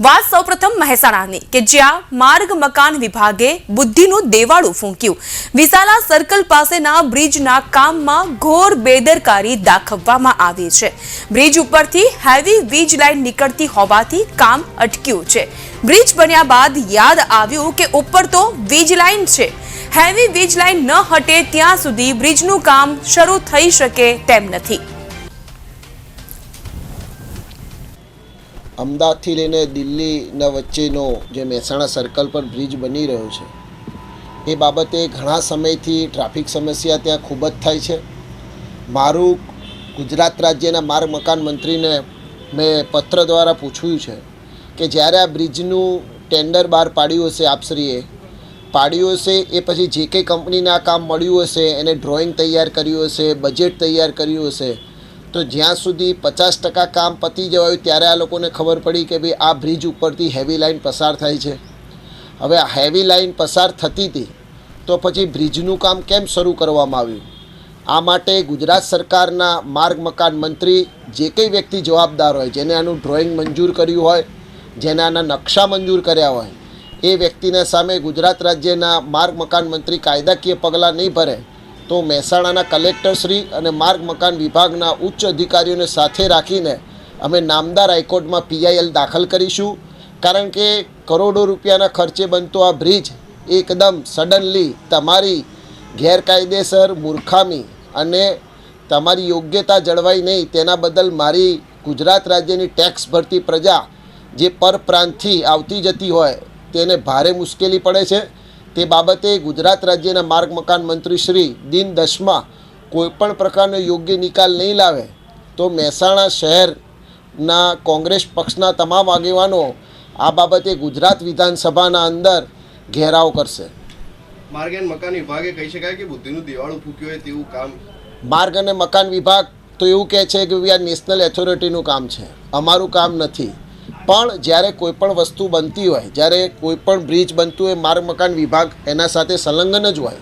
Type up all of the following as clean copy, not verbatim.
વાત સૌપ્રથમ મહેસાણાની કે જ્યાં માર્ગ મકાન વિભાગે બુદ્ધિનું દેવાળું ફૂંક્યું। વિસાલા સર્કલ પાસેના બ્રિજના કામમાં ઘોર બેદરકારી દાખવવામાં આવી છે। બ્રિજ ઉપરથી હેવી વીજ લાઇન નીકળતી હોવાથી કામ અટક્યું છે। બ્રિજ બન્યા બાદ યાદ આવ્યું કે ઉપર તો વીજ લાઇન છે, હેવી વીજ લાઇન ન હટે ત્યાં સુધી બ્રિજનું કામ શરૂ થઈ શકે તેમ નથી। અમદાવાદથી લઈને દિલ્હીના વચ્ચેનો જે મહેસાણા સર્કલ પર બ્રિજ બની રહ્યો છે એ બાબતે ઘણા સમયથી ટ્રાફિક સમસ્યા ત્યાં ખૂબ જ થાય છે। મારું ગુજરાત રાજ્યના માર્ગ મકાન મંત્રીને મેં પત્ર દ્વારા પૂછ્યું છે કે જ્યારે આ બ્રિજનું ટેન્ડર બહાર પાડ્યું હશે, આપશ્રીએ પાડ્યું હશે, એ પછી જે કંઈ કંપનીને આ કામ મળ્યું હશે એને ડ્રોઈંગ તૈયાર કર્યું હશે, બજેટ તૈયાર કર્યું હશે, તો જ્યાં સુધી 50% કામ પતી જવાયું ત્યારે આ લોકોને ખબર પડી કે ભાઈ આ બ્રિજ ઉપરથી હેવી લાઇન પસાર થાય છે। હવે આ હેવી લાઇન પસાર થતી હતી તો પછી બ્રિજનું કામ કેમ શરૂ કરવામાં આવ્યું? આ માટે ગુજરાત સરકારના માર્ગ મકાન મંત્રી જે કંઈ વ્યક્તિ જવાબદાર હોય, જેને આનું ડ્રોઈંગ મંજૂર કર્યું હોય, જેને આના નકશા મંજૂર કર્યા હોય, એ વ્યક્તિના સામે ગુજરાત રાજ્યના માર્ગ મકાન મંત્રી કાયદાકીય પગલાં નહીં ભરે તો મહેસાણાના કલેક્ટરશ્રી અને માર્ગ મકાન વિભાગના ઉચ્ચ અધિકારીઓને સાથે રાખીને અમે નામદાર હાઈકોર્ટમાં PIL દાખલ કરીશું। કારણ કે કરોડો રૂપિયાના ખર્ચે બનતો આ બ્રિજ એકદમ સડનલી તમારી ગેરકાયદેસર મૂર્ખામી અને તમારી યોગ્યતા જળવાઈ નહીં તેના બદલ મારી ગુજરાત રાજ્યની ટેક્સ ભરતી પ્રજા જે પરપ્રાંતથી આવતી જતી હોય તેને ભારે મુશ્કેલી પડે છે। તે બાબતે ગુજરાત રાજ્યના માર્ગ મકાન મંત્રી શ્રી દિન દસમાં કોઈપણ પ્રકારનો યોગ્ય નિકાલ નહીં લાવે તો મહેસાણા શહેરના કોંગ્રેસ પક્ષના તમામ આગેવાનો આ બાબતે ગુજરાત વિધાનસભાના અંદર ઘેરાવ કરશે। માર્ગ અને મકાન વિભાગે કહી શકાય કે બુદ્ધિનું દિવાળું ફૂક્યું હોય તેવું કામ? માર્ગ અને મકાન વિભાગ તો એવું કહે છે કે આ નેશનલ ઓથોરિટીનું કામ છે, અમારું કામ નથી। પણ જ્યારે કોઈપણ વસ્તુ બનતી હોય, જ્યારે કોઈપણ બ્રિજ બનતું હોય, માર્ગ મકાન વિભાગ એના સાથે સંલગ્ન જ હોય।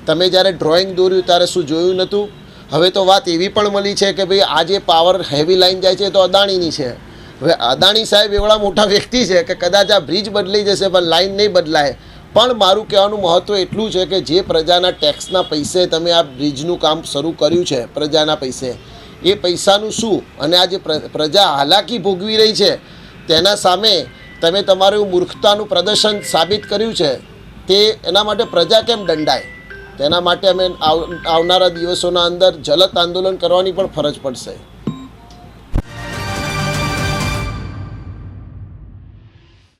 તમે જ્યારે ડ્રોઈંગ દોર્યું ત્યારે શું જોયું નહોતું? હવે તો વાત એવી પણ મળી છે કે ભાઈ આ જે પાવર હેવી લાઇન જાય છે તો અદાણીની છે। હવે અદાણી સાહેબ એવડા મોટા વ્યક્તિ છે કે કદાચ આ બ્રિજ બદલાઈ જશે પણ લાઇન નહીં બદલાય। પણ મારું કહેવાનું મહત્ત્વ એટલું છે કે જે પ્રજાના ટેક્સના પૈસે તમે આ બ્રિજનું કામ શરૂ કર્યું છે, પ્રજાના પૈસે, એ પૈસાનું શું? અને આ જે પ્રજા હાલાકી ભોગવી રહી છે તેના સામે તમે તમારું મૂર્ખતાનું પ્રદર્શન સાબિત કર્યું છે, તે એના માટે પ્રજા કેમ દંડાય? તેના માટે અમે આવનારા દિવસોના અંદર જલદ આંદોલન કરવાની પણ ફરજ પડશે।